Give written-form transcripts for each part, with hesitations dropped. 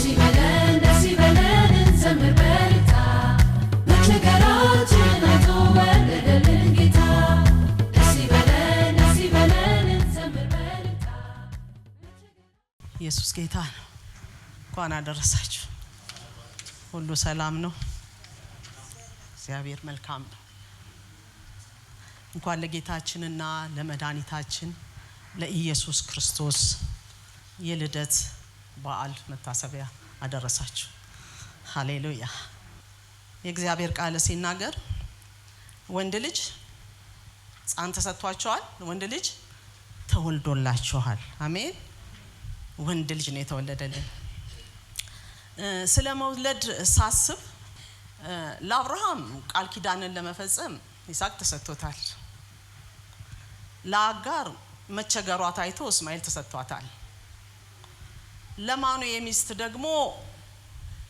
ይበለን እንዘምር በልታ መቸገራችን አይቶ ወለደልን ጌታ ደስ ይበለን እንዘምር በልታ ኢየሱስ ጌታ ነው። እንኳን አደረሳችሁ። ሁሉ ሰላም ነው። እግዚአብሔር መልካም ነው። እንኳን ለጌታችንና ለመድኃኒታችን ለኢየሱስ ክርስቶስ የልደት በዓል መታሰቢያ አደረሳችሁ። ሃሌሉያ። የእግዚአብሔር ቃል ሲናገር ወንድ ልጅ ሕፃን ተሰጥቷቸዋል፣ ወንድ ልጅ ተወልዶላችኋል። አሜን። ወንድ ልጅ ነው የተወለደልን። ስለ መውለድ ሳስብ ለአብርሃም ቃል ኪዳንን ለመፈጸም ይስሐቅ ተሰጥቶታል። ለአጋር መቸገሯ ታይቶ እስማኤል ተሰጥቷታል። ለማኑኤል ሚስት ደግሞ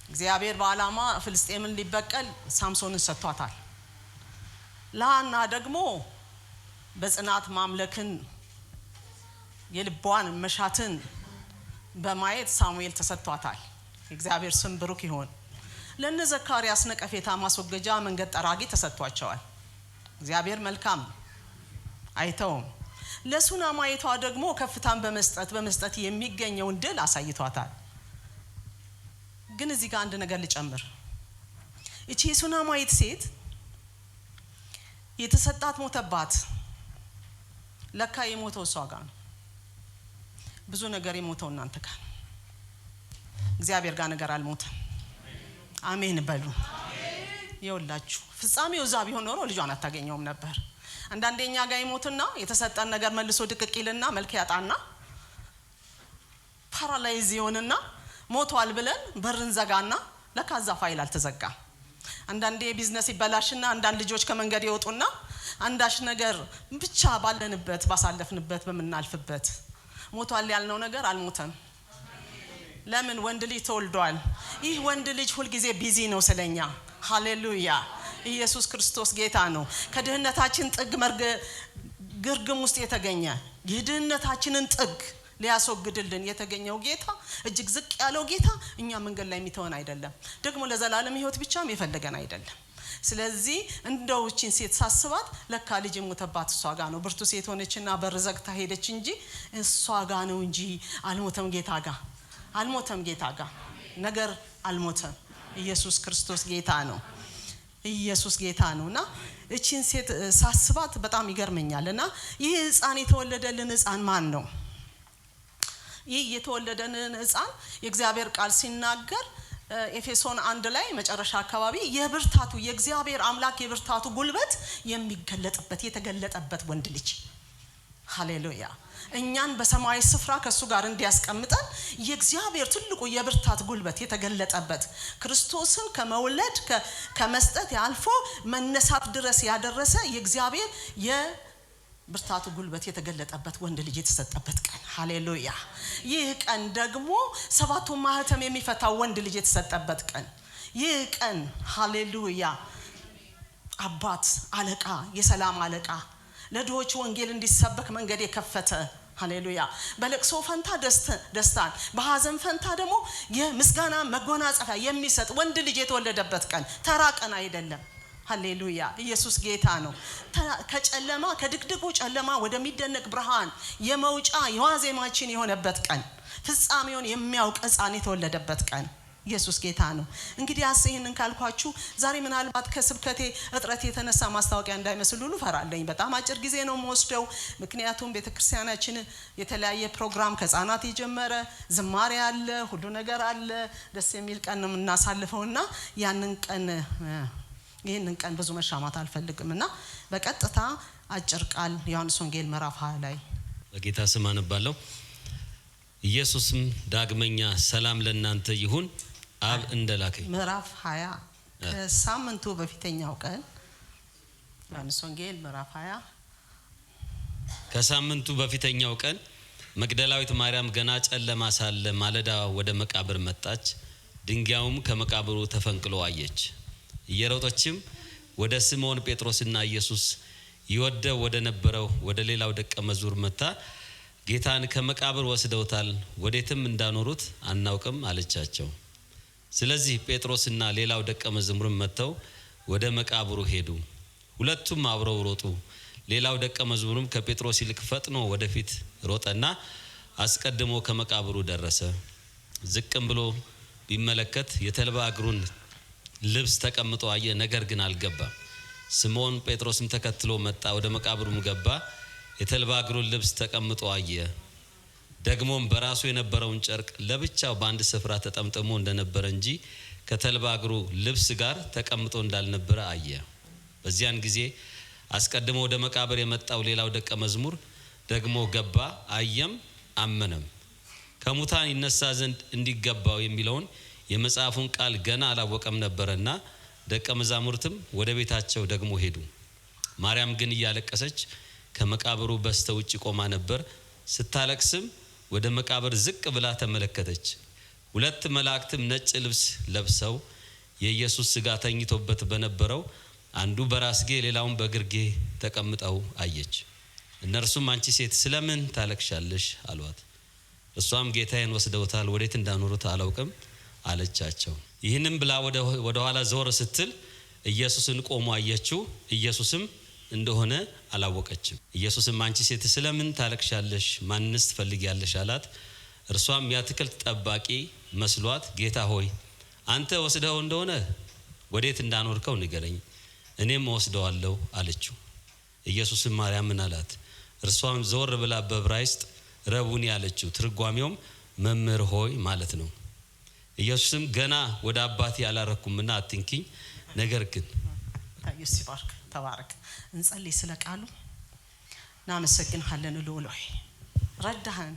እግዚአብሔር በዓላማ ፍልስጤምን ሊበቀል ሳምሶንን ሰጥቷታል። ለሃና ደግሞ በጽናት ማምለክን የልቧን መሻትን በማየት ሳሙኤል ተሰጥቷታል። እግዚአብሔር ስም ብሩክ ይሁን። ለነ ዘካርያስ ነቀፌታ ማስወገጃ መንገድ ጠራጊ ተሰጥቷቸዋል። እግዚአብሔር መልካም አይተውም። ለሱናማይቷ ደግሞ ከፍታን በመስጠት የሚገኘውን ድል አሳይቷታል። ግን እዚህ ጋር አንድ ነገር ልጨምር። እቺ ሱናማይት ሴት የተሰጣት ሞተባት። ለካ የሞተው እሷ ጋር ነው። ብዙ ነገር የሞተው እናንተ ጋር ነው። እግዚአብሔር ጋር ነገር አልሞተም። አሜን በሉ። ይኸውላችሁ ፍጻሜው እዛ ቢሆን ኖሮ ልጇን አታገኘውም ነበር። አንዳንዴኛ ጋር ይሞትና የተሰጠን ነገር መልሶ ድቅቂልና መልክ ያጣና ፓራላይዝ ይሆንና ሞቷል ብለን በርን ዘጋና ለካዛ ፋይል አልተዘጋም። አንዳንዴ ቢዝነስ ይበላሽና አንዳንድ ልጆች ከመንገድ ይወጡና አንዳሽ ነገር ብቻ ባለንበት ባሳለፍንበት በመናልፍበት ሞቷል ያልነው ነገር አልሞተም። ለምን? ወንድ ልጅ ተወልዷል። ይህ ወንድ ልጅ ሁሉ ጊዜ ቢዚ ነው ስለኛ። ሃሌሉያ። ኢየሱስ ክርስቶስ ጌታ ነው። ከድህነታችን ጥግ ግርግም ውስጥ የተገኘ የድህነታችንን ጥግ ሊያስወግድልን የተገኘው ጌታ እጅግ ዝቅ ያለው ጌታ እኛ መንገድ ላይ የሚተወን አይደለም። ደግሞ ለዘላለም ሕይወት ብቻም የፈለገን አይደለም። ስለዚህ እንደው እቺን ሴት ሳስባት ለካ ልጅ ሞተባት እሷ ጋር ነው። ብርቱ ሴት ሆነችና በር ዘግታ ሄደች እንጂ እሷ ጋር ነው እንጂ አልሞተም። ጌታ ጋር አልሞተም። ጌታ ጋር ነገር አልሞተም። ኢየሱስ ክርስቶስ ጌታ ነው። ኢየሱስ ጌታ ነውና እቺን ሴት ሳስባት በጣም ይገርመኛልና ይህ ሕፃን የተወለደልን ሕፃን ማን ነው? ይህ የተወለደልን ሕፃን የእግዚአብሔር ቃል ሲናገር ኤፌሶን 1 ላይ መጨረሻ አካባቢ የብርታቱ የእግዚአብሔር አምላክ የብርታቱ ጉልበት የሚገለጥበት የተገለጠበት ወንድ ልጅ ሃሌሉያ እኛን በሰማያዊ ስፍራ ከሱ ጋር እንዲያስቀምጠን የእግዚአብሔር ትልቁ የብርታት ጉልበት የተገለጠበት ክርስቶስን ከመውለድ ከመስጠት ያልፎ መነሳት ድረስ ያደረሰ የእግዚአብሔር የብርታቱ ጉልበት የተገለጠበት ወንድ ልጅ የተሰጠበት ቀን ሃሌሉያ። ይህ ቀን ደግሞ ሰባቱ ማህተም የሚፈታው ወንድ ልጅ የተሰጠበት ቀን። ይህ ቀን ሃሌሉያ አባት አለቃ የሰላም አለቃ ለድሆች ወንጌል እንዲሰበክ መንገድ የከፈተ ሃሌሉያ በለቅሶ ፈንታ ደስታን በሐዘን ፈንታ ደግሞ የምስጋና መጎናጸፊያ የሚሰጥ ወንድ ልጅ የተወለደበት ቀን ተራ ቀን አይደለም። ሃሌሉያ ኢየሱስ ጌታ ነው። ከጨለማ ከድቅድቁ ጨለማ ወደሚደነቅ ብርሃን የመውጫ የዋዜማችን የሆነበት ቀን ፍጻሜውን የሚያውቅ ሕፃን የተወለደበት ቀን ኢየሱስ ጌታ ነው። እንግዲህ ይሄንን ካልኳችሁ ዛሬ ምናልባት ከስብከቴ እጥረት የተነሳ ማስታወቂያ እንዳይመስል ሁሉ ፈራለኝ። በጣም አጭር ጊዜ ነው የምወስደው። ምክንያቱም ቤተክርስቲያናችን የተለያየ ፕሮግራም ከህፃናት የጀመረ ዝማሬ አለ፣ ሁሉ ነገር አለ። ደስ የሚል ቀን ነው የምናሳልፈውና ይህንን ቀን ብዙ መሻማት አልፈልግምና በቀጥታ አጭር ቃል ዮሐንስ ወንጌል ምዕራፍ 20 ላይ በጌታ ስም አነባለሁ። ኢየሱስም ዳግመኛ ሰላም ለእናንተ ይሁን አብ እንደላከኝ ምዕራፍ 20 ከሳምንቱ በፊተኛው ቀን ዮሐንስ ወንጌል ምዕራፍ 20 ከሳምንቱ በፊተኛው ቀን መግደላዊት ማርያም ገና ጨለማ ሳለ ማለዳ ወደ መቃብር መጣች። ድንጋዩም ከመቃብሩ ተፈንቅሎ አየች። እየሮጠችም ወደ ስምዖን ጴጥሮስና ኢየሱስ ይወደው ወደ ነበረው ወደ ሌላው ደቀ መዝሙር መጣ። ጌታን ከመቃብር ወስደውታል፣ ወዴትም እንዳኖሩት አናውቅም አለቻቸው። ስለዚህ ጴጥሮስና ሌላው ደቀ መዝሙር መጥተው ወደ መቃብሩ ሄዱ። ሁለቱም አብረው ሮጡ። ሌላው ደቀ መዝሙርም ከጴጥሮስ ይልቅ ፈጥኖ ወደፊት ሮጠና አስቀድሞ ከመቃብሩ ደረሰ። ዝቅም ብሎ ቢመለከት የተልባ እግሩን ልብስ ተቀምጦ አየ፣ ነገር ግን አልገባም። ስምዖን ጴጥሮስም ተከትሎ መጣ፣ ወደ መቃብሩም ገባ። የተልባ እግሩን ልብስ ተቀምጦ አየ። ደግሞም በራሱ የነበረውን ጨርቅ ለብቻው በአንድ ስፍራ ተጠምጥሞ እንደነበረ እንጂ ከተልባ እግሩ ልብስ ጋር ተቀምጦ እንዳልነበረ አየ። በዚያን ጊዜ አስቀድሞ ወደ መቃብር የመጣው ሌላው ደቀ መዝሙር ደግሞ ገባ፣ አየም፣ አመነም። ከሙታን ይነሳ ዘንድ እንዲገባው የሚለውን የመጽሐፉን ቃል ገና አላወቀም ነበርና ደቀ መዛሙርትም ወደ ቤታቸው ደግሞ ሄዱ። ማርያም ግን እያለቀሰች ከመቃብሩ በስተ ውጭ ቆማ ነበር። ስታለቅስም ወደ መቃብር ዝቅ ብላ ተመለከተች። ሁለት መላእክትም ነጭ ልብስ ለብሰው የኢየሱስ ሥጋ ተኝቶበት በነበረው አንዱ በራስጌ ሌላውን በግርጌ ተቀምጠው አየች። እነርሱም አንቺ ሴት ስለምን ታለቅሻለሽ አሏት። እሷም ጌታዬን ወስደውታል፣ ወዴት እንዳኖሩት አላውቅም አለቻቸው። ይህንም ብላ ወደ ኋላ ዞር ስትል ኢየሱስን ቆሞ አየችው። ኢየሱስም እንደሆነ አላወቀችም። ኢየሱስም አንቺ ሴት ስለምን ታለቅሻለሽ? ማንስ ትፈልጊያለሽ አላት። እርሷም የአትክልት ጠባቂ መስሏት ጌታ ሆይ አንተ ወስደው እንደሆነ ወዴት እንዳኖርከው ንገረኝ፣ እኔም ወስደዋለሁ አለችው። ኢየሱስም ማርያምን አላት። እርሷም ዞር ብላ በዕብራይስጥ ረቡኒ አለችው። ትርጓሜውም መምህር ሆይ ማለት ነው። ኢየሱስም ገና ወደ አባቴ አላረኩምና አትንኪኝ፣ ነገር ግን ኢየሱስ ይባርክ፣ ተባረክ። እንጸልይ። ስለ ቃሉ እናመሰግንሃለን። ልዑል ሆይ ረዳህን፣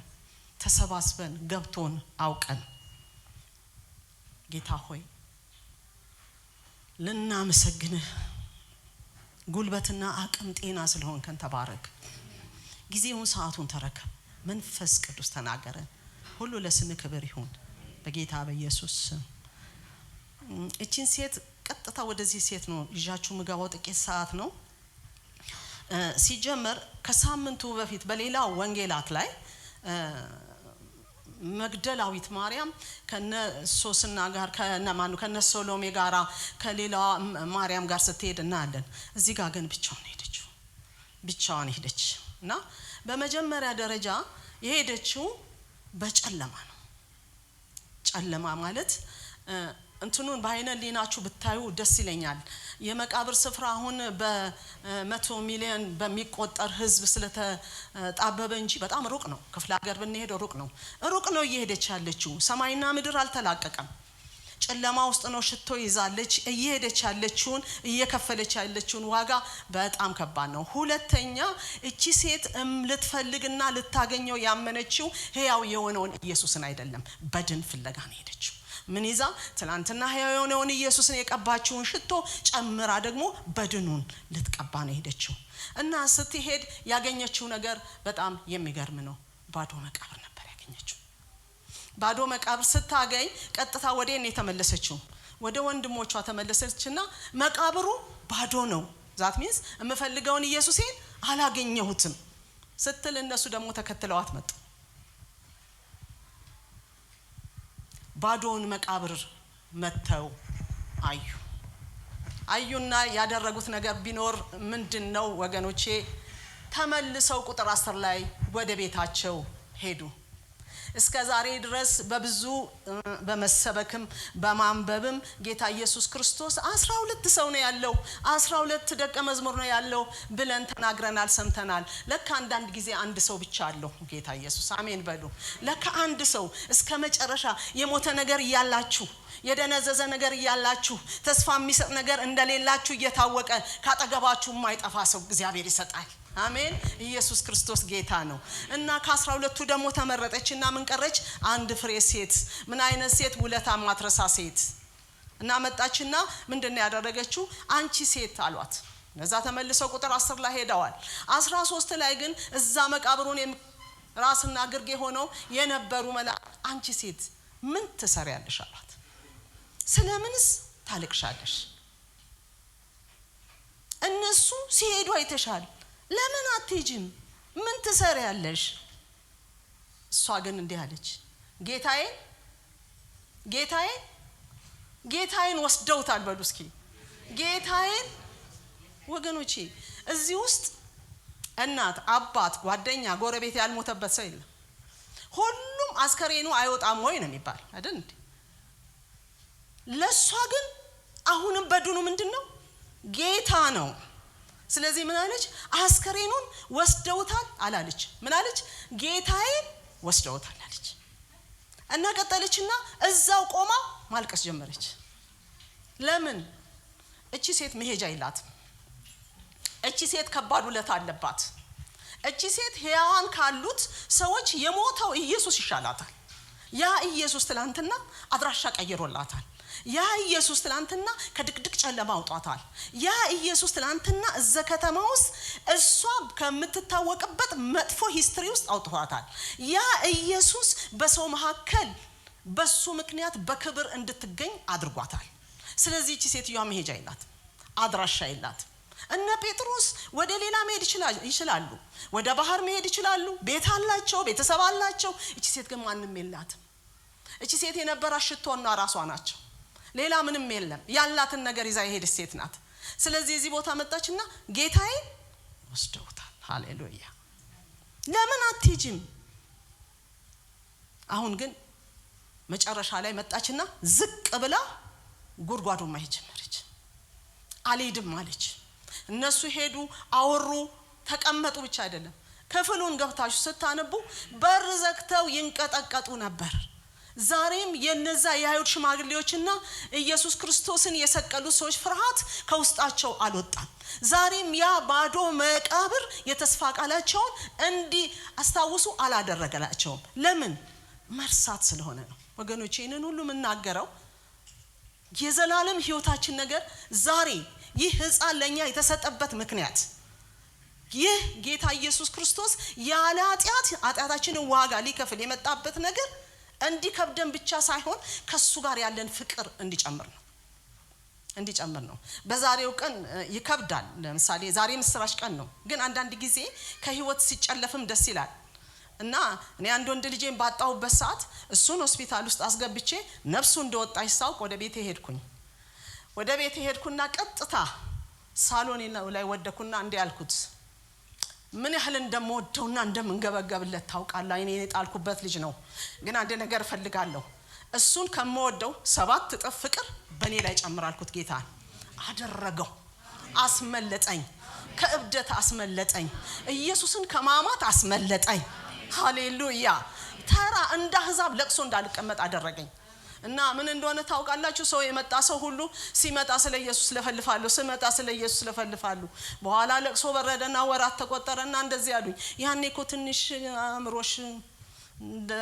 ተሰባስበን ገብቶን አውቀን ጌታ ሆይ ልናመሰግንህ ጉልበትና አቅም ጤና ስለሆንከን ተባረክ። ጊዜውን ሰዓቱን ተረከብ። መንፈስ ቅዱስ ተናገረን። ሁሉ ለስምህ ክብር ይሁን በጌታ በኢየሱስ ስም። እቺን ሴት ቀጥታ ወደዚህ ሴት ነው ይዣችሁ ምገባው። ጥቂት ሰዓት ነው ሲጀመር። ከሳምንቱ በፊት በሌላ ወንጌላት ላይ መግደላዊት ማርያም ከነ ሶስና ጋር ከነ ሶሎሜ ጋራ ከሌላ ማርያም ጋር ስትሄድ እናያለን። እዚህ ጋር ግን ብቻዋን ሄደች እና በመጀመሪያ ደረጃ የሄደችው በጨለማ ነው። ጨለማ ማለት እንትኑን በአይነ ሊናችሁ ብታዩ ደስ ይለኛል። የመቃብር ስፍራ አሁን በ100 ሚሊዮን በሚቆጠር ህዝብ ስለተጣበበ እንጂ በጣም ሩቅ ነው። ክፍለ ሀገር ብንሄድ ሩቅ ነው እየሄደች ያለችው። ሰማይና ምድር አልተላቀቀም። ጨለማ ውስጥ ነው ሽቶ ይዛለች። እየሄደች ያለችውን እየከፈለች ያለችውን ዋጋ በጣም ከባድ ነው። ሁለተኛ እቺ ሴት ልትፈልግና ልታገኘው ያመነችው ሕያው የሆነውን ኢየሱስን አይደለም፣ በድን ፍለጋ ነው ሄደችው። ምን ይዛ? ትናንትና ሕያው የሆነውን ኢየሱስን የቀባችውን ሽቶ ጨምራ ደግሞ በድኑን ልትቀባ ነው ሄደችው። እና ስትሄድ ያገኘችው ነገር በጣም የሚገርም ነው። ባዶ መቃብር ነበር ያገኘችው። ባዶ መቃብር ስታገኝ ቀጥታ ወዴን የተመለሰችው? ወደ ወንድሞቿ ተመለሰችና መቃብሩ ባዶ ነው፣ ዛት ሚንስ የምፈልገውን ኢየሱስን አላገኘሁትም ስትል እነሱ ደግሞ ተከትለዋት መጡ። ባዶውን መቃብር መተው አዩና ያደረጉት ነገር ቢኖር ምንድነው ወገኖቼ? ተመልሰው ቁጥር 10 ላይ ወደ ቤታቸው ሄዱ። እስከ ዛሬ ድረስ በብዙ በመሰበክም በማንበብም ጌታ ኢየሱስ ክርስቶስ 12 ሰው ነው ያለው፣ 12 ደቀ መዝሙር ነው ያለው ብለን ተናግረናል፣ ሰምተናል። ለካ አንዳንድ ጊዜ አንድ ሰው ብቻ አለው ጌታ ኢየሱስ። አሜን በሉ። ለካ አንድ ሰው እስከ መጨረሻ የሞተ ነገር እያላችሁ፣ የደነዘዘ ነገር እያላችሁ፣ ተስፋ የሚሰጥ ነገር እንደሌላችሁ እየታወቀ ካጠገባችሁ የማይጠፋ ሰው እግዚአብሔር ይሰጣል። አሜን። ኢየሱስ ክርስቶስ ጌታ ነው። እና ከ12ቱ ደግሞ ተመረጠችና ምን ቀረች? አንድ ፍሬ ሴት። ምን አይነት ሴት? ውለታ ማትረሳ ሴት። እና መጣችና ምንድነው ያደረገችው? አንቺ ሴት አሏት። እዛ ተመልሰው ቁጥር 10 ላይ ሄደዋል። 13 ላይ ግን እዛ መቃብሩን ራስና ግርጌ ሆነው የነበሩ መላእክት አንቺ ሴት ምን ትሰሪያለሽ አሏት። ስለምንስ ታለቅሻለሽ? እነሱ ሲሄዱ አይተሻል፣ ለምን አትሄጂም? ምን ትሰሪያለሽ? እሷ ግን እንዲህ አለች፣ ጌታዬ ጌታዬን ወስደውታል በሉ እስኪ ጌታዬን ወገኖቼ እዚህ ውስጥ እናት አባት ጓደኛ ጎረቤት ያልሞተበት ሰው የለም ሁሉም አስከሬኑ አይወጣም ወይ ነው የሚባል አይደል እንዴ ለሷ ግን አሁንም በድኑ ምንድነው ጌታ ነው ስለዚህ ምን አለች አስከሬኑን ወስደውታል አላለች ምን አለች ጌታዬን ወስደውታል አለች እና ቀጠለችና እዛው ቆማ ማልቀስ ጀመረች ለምን እቺ ሴት መሄጃ ይላትም እቺ ሴት ከባድ ውለታ አለባት እቺ ሴት ሕያዋን ካሉት ሰዎች የሞተው ኢየሱስ ይሻላታል ያ ኢየሱስ ትላንትና አድራሻ ቀይሮላታል ያ ኢየሱስ ትላንትና ከድቅድቅ ጨለማ አውጣታል ያ ኢየሱስ ትላንትና እዘ ከተማ ውስጥ እሷ ከምትታወቅበት መጥፎ ሂስትሪ ውስጥ አውጥቷታል ያ ኢየሱስ በሰው መካከል በሱ ምክንያት በክብር እንድትገኝ አድርጓታል ስለዚህ እቺ ሴትየዋ መሄጃ ይላት አድራሻ ይላት እነ ጴጥሮስ ወደ ሌላ መሄድ ይችላሉ ወደ ባህር መሄድ ይችላሉ ቤት አላቸው ቤተሰብ አላቸው እቺ ሴት ግን ማንንም የላትም እቺ ሴት የነበራ ሽቶና ራሷ ናቸው ሌላ ምንም የለም ያላትን ነገር ይዛ የሄደች ሴት ናት ስለዚህ እዚህ ቦታ መጣችና ጌታዬ ወስደውታል ሃሌሉያ ለምን አትሄጂም አሁን ግን መጨረሻ ላይ መጣችና ዝቅ ብላ ጉድጓዱን ማየት ጀመረች አልሄድም አለች እነሱ ሄዱ አወሩ ተቀመጡ ብቻ አይደለም ክፍሉን ገብታችሁ ስታነቡ በር ዘግተው ይንቀጠቀጡ ነበር ዛሬም የነዛ የአይሁድ ሽማግሌዎችና ኢየሱስ ክርስቶስን የሰቀሉ ሰዎች ፍርሃት ከውስጣቸው አልወጣም ዛሬም ያ ባዶ መቃብር የተስፋ ቃላቸውን እንዲ አስታውሱ አላደረገላቸውም ለምን መርሳት ስለሆነ ነው ወገኖቼ እነን ሁሉ መናገረው የዘላለም ህይወታችን ነገር ዛሬ ይህ ሕፃን ለኛ የተሰጠበት ምክንያት ይህ ጌታ ኢየሱስ ክርስቶስ ያለ ኃጢአታችንን ዋጋ ሊከፍል የመጣበት ነገር እንዲከብደን ብቻ ሳይሆን ከሱ ጋር ያለን ፍቅር እንዲጨምር ነው በዛሬው ቀን ይከብዳል ለምሳሌ ዛሬ ምስራች ቀን ነው ግን አንዳንድ ጊዜ ከህይወት ሲጨለፍም ደስ ይላል እና እኔ አንድ ወንድ ልጄን ባጣውበት ሰዓት እሱን ሆስፒታል ውስጥ አስገብቼ ነፍሱ እንደወጣች ሳውቅ ወደ ቤቴ ሄድኩና ቀጥታ ሳሎኔ ላይ ወደኩና እንዴ ያልኩት ምን ያህል እንደምወደውና እንደምንገበገብለት ታውቃለህ እኔ የጣልኩበት ልጅ ነው ግን አንድ ነገር ፈልጋለሁ እሱን ከመወደው 7 እጥፍ ፍቅር በኔ ላይ ጨምራልኩት ጌታ አደረገው አስመለጠኝ ከእብደት አስመለጠኝ ኢየሱስን ከማማት አስመለጠኝ ሃሌሉያ ተራ እንደ አህዛብ ለቅሶ እንዳልቀመጥ አደረገኝ እና ምን እንደሆነ ታውቃላችሁ ሰው የመጣ ሰው ሁሉ ሲመጣ ስለ ኢየሱስ ለፈልፋሉ በኋላ ለቅሶ በረደና ወራት ተቆጠረና እንደዚህ ያሉኝ ያኔ እኮ ትንሽ አምሮሽ እንደ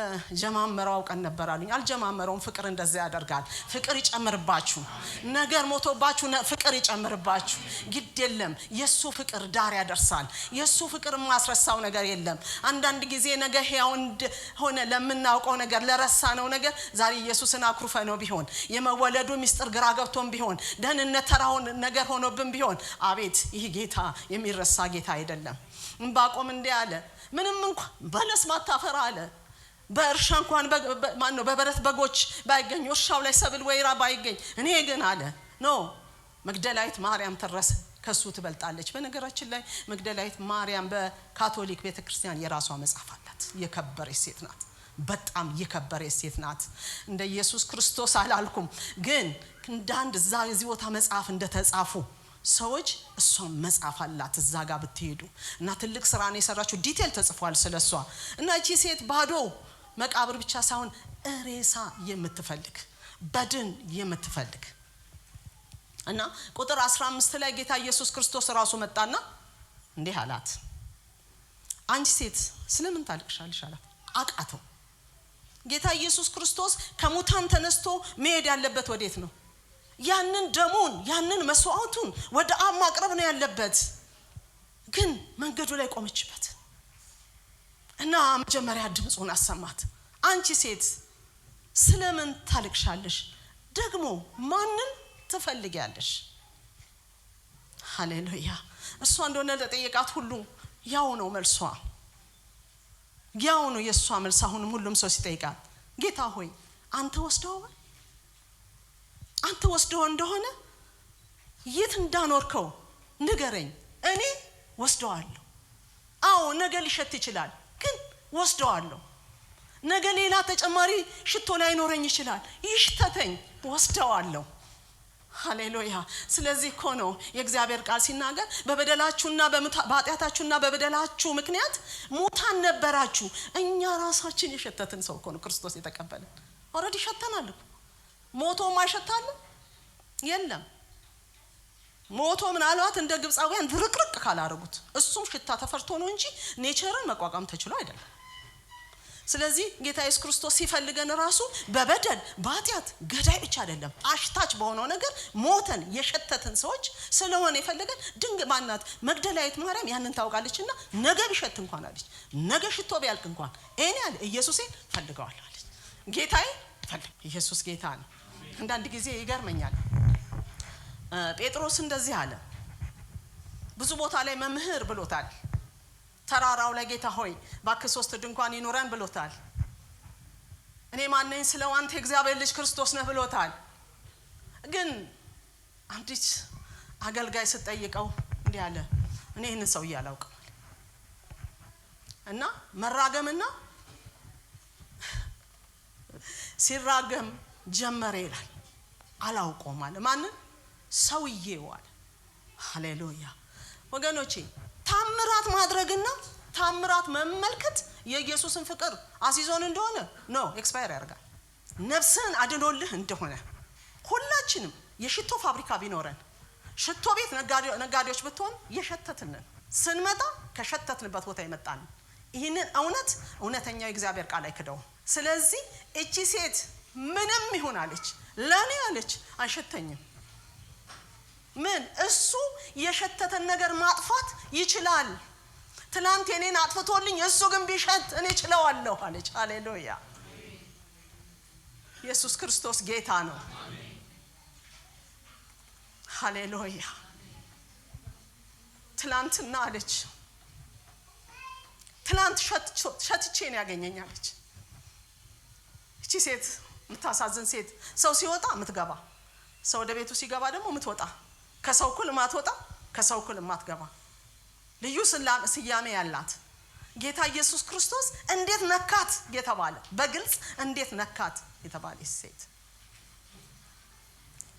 ጀማመራው ቀን ነበር አሉኝ አልጀማመረውም ፍቅር እንደዚህ ያደርጋል ፍቅር ይጨምርባችሁ ነገር ሞቶባችሁ ፍቅር ይጨምርባችሁ ግድ የለም የሱ ፍቅር ዳር ያደርሳል የሱ ፍቅር ማስረሳው ነገር የለም አንዳንድ ጊዜ ነገ ሕያው ሆነ ለምናውቀው ነገር ለረሳነው ነገር ዛሬ ኢየሱስን አክሩፈ ነው ቢሆን የመወለዱ ሚስጥር ግራ ገብቶን ቢሆን ደህንነት ተራውን ነገር ሆኖብን ቢሆን አቤት ይህ ጌታ የሚረሳ ጌታ አይደለም እንባቆም እንዲህ አለ ምንም እንኳን በለስ ማታፈራ አለ በእርሻ እንኳን ማነው በበረት በጎች ባይገኝ እርሻው ላይ ሰብል ወይራ ባይገኝ እኔ ግን አለ ኖ መግደላዊት ማርያም ተረሰ ከሱ ትበልጣለች በነገራችን ላይ መግደላዊት ማርያም በካቶሊክ ቤተክርስቲያን የራሷ መጽሐፍ አላት የከበረች ሴት ናት በጣም የከበረች ሴት ናት እንደ ኢየሱስ ክርስቶስ አላልኩም ግን እንዳንድ እዚህ ቦታ መጽሐፍ እንደተጻፉ ሰዎች እሷን መጽሐፍ አላት እዛ ጋር ብትሄዱ እና ትልቅ ስራ ነው የሰራችው ዲቴል ተጽፏል ስለሷ እና እቺ ሴት ባዶ መቃብር ብቻ ሳይሆን ሬሳ የምትፈልግ በድን የምትፈልግ እና ቁጥር 15 ላይ ጌታ ኢየሱስ ክርስቶስ ራሱ መጣና እንዲህ አላት አንቺ ሴት ስለምን ታልቅሻለሽ አላት አቃተው ጌታ ኢየሱስ ክርስቶስ ከሙታን ተነስቶ መሄድ ያለበት ወዴት ነው ያንን ደሙን ያንን መስዋዕቱን ወደ አብ ማቅረብ ነው ያለበት ግን መንገዱ ላይ ቆመችበት እና መጀመሪያ ድምጹን አሰማት አንቺ ሴት ስለምን ታልቅሻለሽ ደግሞ ማንን ትፈልጊያለሽ ሃሌሉያ እሷ እንደሆነ ለጠየቃት ሁሉ ያው ነው መልሷ ያው ነው የሷ መልስ አሁንም ሁሉም ሰው ሲጠይቃት ጌታ ሆይ አንተ ወስደው አንተ ወስደው እንደሆነ የት እንዳኖርከው ንገረኝ፣ እኔ ወስደዋለሁ። አዎ ነገ ሊሸት ይችላል፣ ግን ወስደዋለሁ። ነገ ሌላ ተጨማሪ ሽቶ ላይኖረኝ ይችላል፣ ይሽተተኝ፣ ወስደዋለሁ። ሃሌሉያ። ስለዚህ እኮ ነው የእግዚአብሔር ቃል ሲናገር በበደላችሁና በኃጢአታችሁና በበደላችሁ ምክንያት ሙታን ነበራችሁ። እኛ ራሳችን የሸተትን ሰው እኮ ነው ክርስቶስ የተቀበለን። ኦልሬዲ ሸተናል እኮ። ሞቶ ማይሸታል የለም። ሞቶ ምናልባት እንደ ግብፃውያን ድርቅርቅ ካላረጉት እሱም ሽታ ተፈርቶ ነው እንጂ ኔቸርን መቋቋም ተችሎ አይደለም። ስለዚህ ጌታ ኢየሱስ ክርስቶስ ሲፈልገን ራሱ በበደል በኃጢአት ገዳይ ብቻ አይደለም፣ አሽታች በሆነው ነገር ሞተን የሸተትን ሰዎች ስለሆነ የፈለገን። ድንግ ማናት መግደላዊት ማርያም ያንን ታውቃለችና ነገ ቢሸት እንኳን አለች፣ ነገ ሽቶ ቢያልቅ እንኳን እኔ አለ ኢየሱስን ፈልገዋለሁ አለች። ጌታዬ ፈልግ። ኢየሱስ ጌታ ነው። አንዳንድ ጊዜ ይገርመኛል። ጴጥሮስ እንደዚህ አለ። ብዙ ቦታ ላይ መምህር ብሎታል። ተራራው ላይ ጌታ ሆይ ባክ 3 ድንኳን ይኖረን ብሎታል። እኔ ማንነኝ ስለው አንተ የእግዚአብሔር ልጅ ክርስቶስ ነህ ብሎታል። ግን አንዲት አገልጋይ ስትጠይቀው እንዲህ አለ፣ እኔ ይህንን ሰውዬ አላውቅም እና መራገምና ሲራገም ጀመረ ይላል። አላውቀውም አለ። ማንን? ሰውዬው አለ። ሃሌሉያ ወገኖቼ፣ ታምራት ማድረግና ታምራት መመልከት የኢየሱስን ፍቅር አሲዞን እንደሆነ ነው ኤክስፓየር ያደርጋል። ነፍስን አድኖልህ እንደሆነ ሁላችንም የሽቶ ፋብሪካ ቢኖረን ሽቶ ቤት ነጋዴዎች ብትሆን የሸተትንን ስንመጣ ከሸተትንበት ቦታ ይመጣል። ይህንን እውነተኛው የእግዚአብሔር ቃል አይክደውም። ስለዚህ እቺ ሴት ምንም ይሁን አለች፣ ለኔ አለች አይሸተኝም። ምን እሱ የሸተተን ነገር ማጥፋት ይችላል። ትናንት የኔን አጥፍቶልኝ እሱ ግን ቢሸት እኔ ችለዋለሁ አለች። ሃሌሉያ ኢየሱስ ክርስቶስ ጌታ ነው። ሃሌሉያ ትናንትና አለች ትናንት ሸትቼ ነው ያገኘኝ አለች። እቺ ሴት የምታሳዝን ሴት፣ ሰው ሲወጣ የምትገባ፣ ሰው ወደ ቤቱ ሲገባ ደግሞ የምትወጣ፣ ከሰው እኩል ማትወጣ፣ ከሰው እኩል ማትገባ፣ ልዩ ስያሜ ያላት ጌታ ኢየሱስ ክርስቶስ እንዴት ነካት የተባለ በግልጽ እንዴት ነካት የተባለ ሴት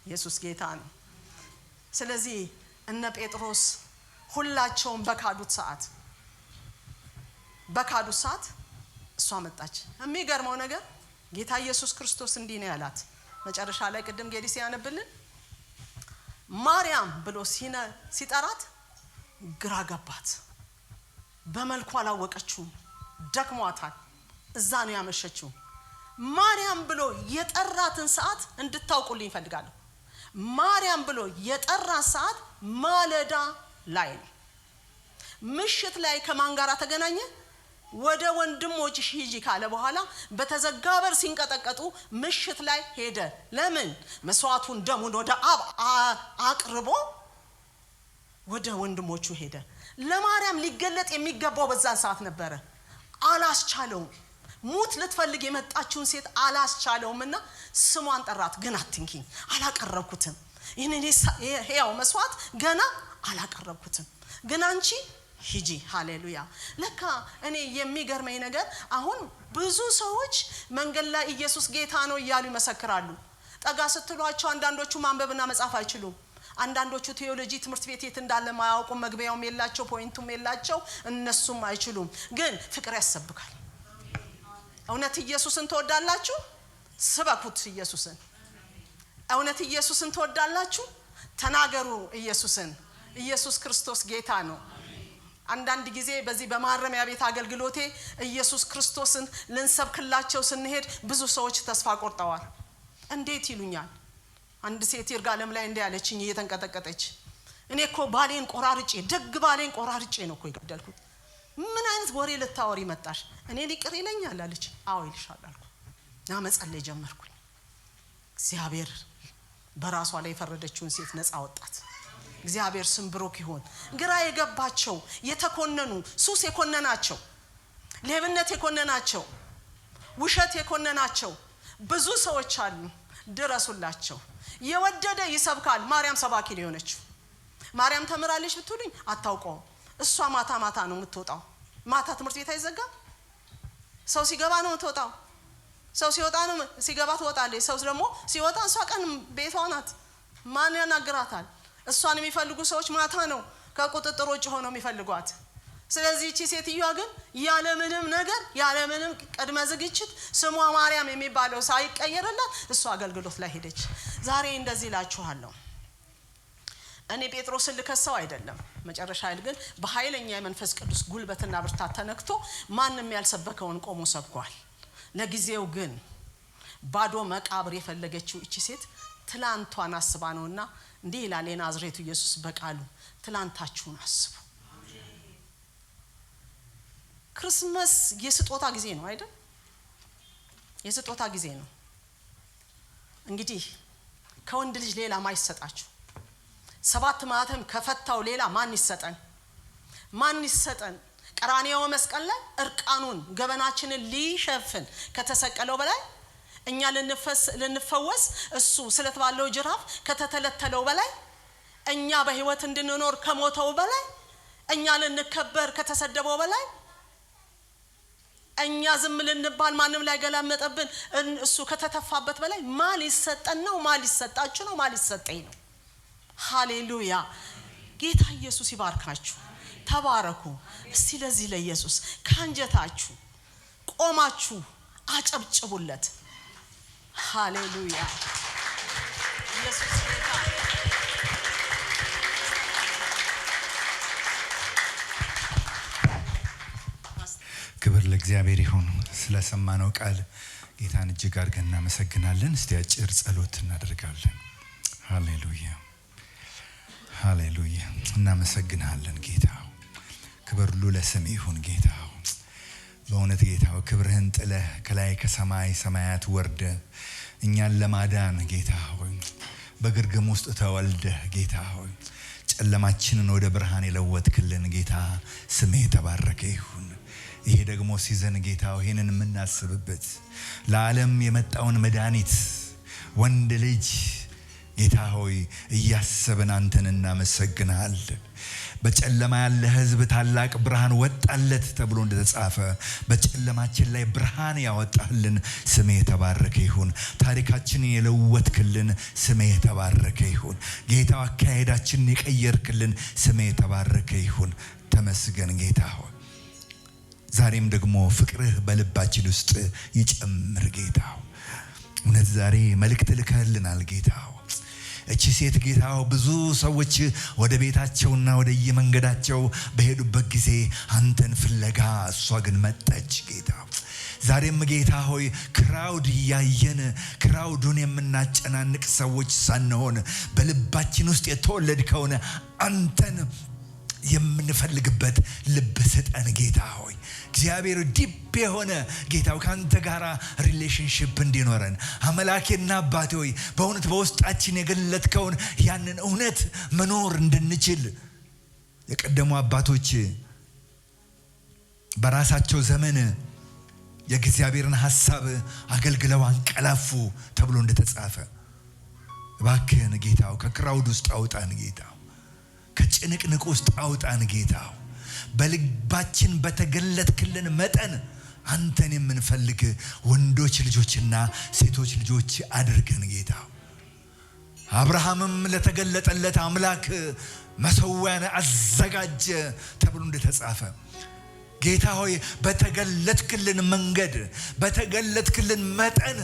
ኢየሱስ ጌታ ነው። ስለዚህ እነ ጴጥሮስ ሁላቸውም በካዱት ሰዓት እሷ መጣች። የሚገርመው ነገር ጌታ ኢየሱስ ክርስቶስ እንዲህ ነው ያላት። መጨረሻ ላይ ቅድም ጌዲ ሲያነብልን ማርያም ብሎ ሲጠራት ግራ ገባት። በመልኩ አላወቀችው፣ ደክሟታል። እዛ ነው ያመሸችው። ማርያም ብሎ የጠራትን ሰዓት እንድታውቁልኝ እፈልጋለሁ። ማርያም ብሎ የጠራት ሰዓት ማለዳ ላይ ነው። ምሽት ላይ ከማን ጋር ተገናኘ? ወደ ወንድሞችሽ ሂጂ ካለ በኋላ በተዘጋ በር ሲንቀጠቀጡ ምሽት ላይ ሄደ። ለምን? መስዋዕቱን ደሙን ወደ አብ አቅርቦ ወደ ወንድሞቹ ሄደ። ለማርያም ሊገለጥ የሚገባው በዛን ሰዓት ነበረ። አላስቻለውም። ሙት ልትፈልግ የመጣችውን ሴት አላስቻለውምና ስሟን ጠራት። ግን አትንኪኝ፣ አላቀረብኩትም። ይህንን ያው መስዋዕት ገና አላቀረብኩትም፣ ግን አንቺ ሂጂ። ሃሌሉያ። ለካ እኔ የሚገርመኝ ነገር አሁን ብዙ ሰዎች መንገድ ላይ ኢየሱስ ጌታ ነው እያሉ ይመሰክራሉ። ጠጋ ስትሏቸው አንዳንዶቹ ማንበብና መጻፍ አይችሉም። አንዳንዶቹ ቴዎሎጂ ትምህርት ቤት የት እንዳለ ማያውቁም። መግቢያውም የላቸው፣ ፖይንቱም የላቸው፣ እነሱም አይችሉም። ግን ፍቅር ያሰብካል። እውነት ኢየሱስን ትወዳላችሁ? ስበኩት ኢየሱስን። እውነት ኢየሱስን ትወዳላችሁ? ተናገሩ ኢየሱስን። ኢየሱስ ክርስቶስ ጌታ ነው። አንዳንድ ጊዜ በዚህ በማረሚያ ቤት አገልግሎቴ ኢየሱስ ክርስቶስን ልንሰብክላቸው ስንሄድ ብዙ ሰዎች ተስፋ ቆርጠዋል። እንዴት ይሉኛል። አንድ ሴት ይርጋለም ላይ እንደ ያለችኝ እየተንቀጠቀጠች፣ እኔ እኮ ባሌን ቆራርጬ ደግ ባሌን ቆራርጬ ነው እኮ የገደልኩት። ምን አይነት ወሬ ልታወሪ መጣሽ? እኔ ሊቅር ይለኛል አለች። አዎ ይልሻል አልኩ። ና መጸለይ ጀመርኩኝ። እግዚአብሔር በራሷ ላይ የፈረደችውን ሴት ነፃ ወጣት። እግዚአብሔር ስም ብሩክ ይሁን። ግራ የገባቸው የተኮነኑ፣ ሱስ የኮነናቸው፣ ሌብነት የኮነናቸው፣ ውሸት የኮነናቸው ብዙ ሰዎች አሉ። ድረሱላቸው። የወደደ ይሰብካል። ማርያም ሰባኪ ሊሆነችው ማርያም ተምራለች ብትሉኝ አታውቀውም። እሷ ማታ ማታ ነው የምትወጣው። ማታ ትምህርት ቤት አይዘጋም። ሰው ሲገባ ነው የምትወጣው። ሰው ሲወጣ ነው ሲገባ ትወጣለች። ሰው ደግሞ ሲወጣ እሷ ቀን ቤቷ ናት። ማን ያናግራታል? እሷን የሚፈልጉ ሰዎች ማታ ነው ከቁጥጥር ውጭ ሆነው የሚፈልጓት። ስለዚህ እቺ ሴትዮዋ ግን ያለምንም ነገር ያለምንም ቅድመ ዝግጅት ስሟ ማርያም የሚባለው ሳይቀየርላት እሷ አገልግሎት ላይ ሄደች። ዛሬ እንደዚህ እላችኋለሁ፣ እኔ ጴጥሮስን ልከሰው አይደለም። መጨረሻ ላይ ግን በኃይለኛ የመንፈስ ቅዱስ ጉልበትና ብርታት ተነክቶ ማንም ያልሰበከውን ቆሞ ሰብኳል። ለጊዜው ግን ባዶ መቃብር የፈለገችው እቺ ሴት ትላንቷን አስባ ነውና እንዲህ ይላል የናዝሬቱ ኢየሱስ በቃሉ ትላንታችሁን አስቡ። ክርስማስ የስጦታ ጊዜ ነው አይደል? የስጦታ ጊዜ ነው። እንግዲህ ከወንድ ልጅ ሌላ ማይሰጣችሁ 7 ማህተም ከፈታው ሌላ ማን ይሰጠን? ማን ይሰጠን? ቀራንዮ መስቀል ላይ እርቃኑን ገበናችንን ሊሸፍን ከተሰቀለው በላይ እኛ ልንፈወስ እሱ ስለተባለው ጅራፍ ከተተለተለው በላይ እኛ በህይወት እንድንኖር ከሞተው በላይ እኛ ልንከበር ከተሰደበው በላይ እኛ ዝም ልንባል ማንም ላይ ገላመጠብን እሱ ከተተፋበት በላይ ማን ይሰጠን ነው? ማን ይሰጣችሁ ነው? ማን ይሰጠኝ ነው? ሃሌሉያ! ጌታ ኢየሱስ ይባርካችሁ። ተባረኩ። እስቲ ለዚህ ለኢየሱስ ካንጀታችሁ ቆማችሁ አጨብጭቡለት። ሃሌሉያ! ኢየሱስ ጌታ። ክብር ለእግዚአብሔር ይሁን። ስለሰማነው ቃል ጌታን እጅግ አድርገን እናመሰግናለን። እስቲ አጭር ጸሎት እናደርጋለን። ሃሌሉያ ሃሌሉያ። እናመሰግናለን ጌታ። ክብር ሁሉ ለስም ይሁን ጌታ። በእውነት ጌታ ክብርህን ጥለህ ከላይ ከሰማይ ሰማያት ወርደ እኛን ለማዳን ጌታ ሆይ በግርግም ውስጥ ተወልደህ ጌታ ሆይ ጨለማችንን ወደ ብርሃን የለወጥክልን ጌታ ስምህ የተባረከ ይሁን። ይሄ ደግሞ ሲዘን ጌታ ይሄንን የምናስብበት ለዓለም የመጣውን መድኃኒት ወንድ ልጅ ጌታ ሆይ እያሰብን አንተን እናመሰግናለን። በጨለማ ያለ ሕዝብ ታላቅ ብርሃን ወጣለት ተብሎ እንደተጻፈ በጨለማችን ላይ ብርሃን ያወጣልን ስምህ የተባረከ ይሁን። ታሪካችንን የለወጥክልን ስምህ የተባረከ ይሁን። ጌታ አካሄዳችንን የቀየርክልን ስምህ የተባረከ ይሁን። ተመስገን ጌታ ሆይ። ዛሬም ደግሞ ፍቅርህ በልባችን ውስጥ ይጨምር ጌታ ሆይ። እውነት ዛሬ መልእክት ልከህልናል ጌታ ሆይ። እቺ ሴት ጌታ ብዙ ሰዎች ወደ ቤታቸውና ወደ የመንገዳቸው በሄዱበት ጊዜ አንተን ፍለጋ እሷ ግን መጣች ጌታ። ዛሬም ጌታ ሆይ ክራውድ ያየን ክራውዱን የምናጨናንቅ ሰዎች ሳንሆን በልባችን ውስጥ የተወለድከውን አንተን የምንፈልግበት ልብ ስጠን ጌታ ሆይ። እግዚአብሔር ዲፕ የሆነ ጌታው ካንተ ጋራ ሪሌሽንሺፕ እንዲኖረን አምላኬና አባቴ ሆይ በእውነት በውስጣችን የገለጥከውን ያንን እውነት መኖር እንድንችል የቀደሙ አባቶች በራሳቸው ዘመን የእግዚአብሔርን ሐሳብ አገልግለው አንቀላፉ ተብሎ እንደተጻፈ እባክህን ጌታው ከክራውድ ውስጥ አውጣን ጌታው። ከጭንቅንቅ ውስጥ አውጣን ጌታው። በልባችን በተገለጥክልን መጠን አንተን የምንፈልግ ወንዶች ልጆችና ሴቶች ልጆች አድርገን ጌታው። አብርሃምም ለተገለጠለት አምላክ መሰዊያን አዘጋጀ ተብሎ እንደተጻፈ ጌታ ሆይ በተገለጥክልን መንገድ በተገለጥክልን መጠን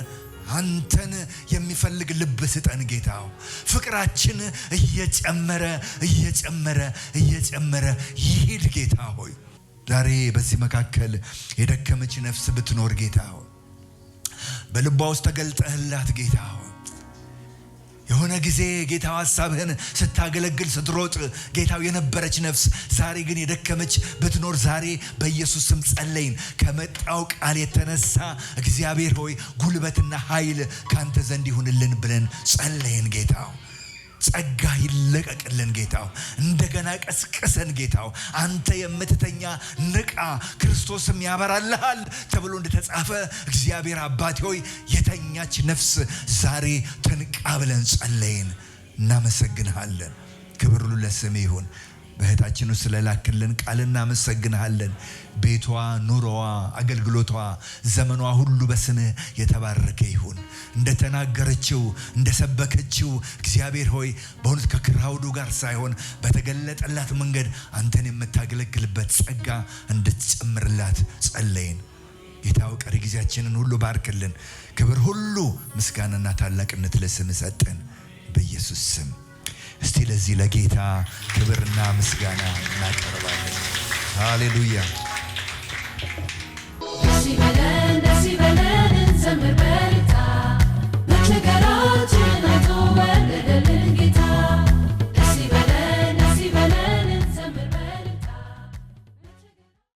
አንተን የሚፈልግ ልብ ስጠን ጌታው። ፍቅራችን እየጨመረ እየጨመረ እየጨመረ ይሄድ ጌታ ሆይ። ዛሬ በዚህ መካከል የደከመች ነፍስ ብትኖር ጌታ ሆይ በልቧ ውስጥ ተገልጠህላት ጌታ ሆይ የሆነ ጊዜ ጌታው ሐሳብህን ስታገለግል ስትሮጥ ጌታው የነበረች ነፍስ ዛሬ ግን የደከመች ብትኖር ዛሬ በኢየሱስ ስም ጸለይን። ከመጣው ቃል የተነሳ እግዚአብሔር ሆይ ጉልበትና ኃይል ካንተ ዘንድ ይሁንልን ብለን ጸለይን ጌታው። ጸጋ ይለቀቅልን ጌታው። እንደገና ቀስቅሰን ጌታው። አንተ የምትተኛ ንቃ ክርስቶስም ያበራልሃል ተብሎ እንደተጻፈ እግዚአብሔር አባቴ ሆይ የተኛች ነፍስ ዛሬ ትንቃ ብለን ጸለይን። እናመሰግንሃለን። ክብር ሁሉ ለስምህ ይሁን። በእህታችን ውስጥ ስለላክልን ቃል እናመሰግንሃለን። ቤቷ፣ ኑሮዋ፣ አገልግሎቷ፣ ዘመኗ ሁሉ በስምህ የተባረከ ይሁን። እንደተናገረችው እንደሰበከችው እግዚአብሔር ሆይ በእውነት ከክራውዱ ጋር ሳይሆን በተገለጠላት መንገድ አንተን የምታገለግልበት ጸጋ እንድትጨምርላት ጸለይን። ጌታው ቀሪ ጊዜያችንን ሁሉ ባርክልን። ክብር ሁሉ ምስጋናና ታላቅነት ለስምህ ሰጠን በኢየሱስ ስም። እስቲ ለዚህ ለጌታ ክብርና ምስጋና እናቀርባለን። ሃሌሉያ።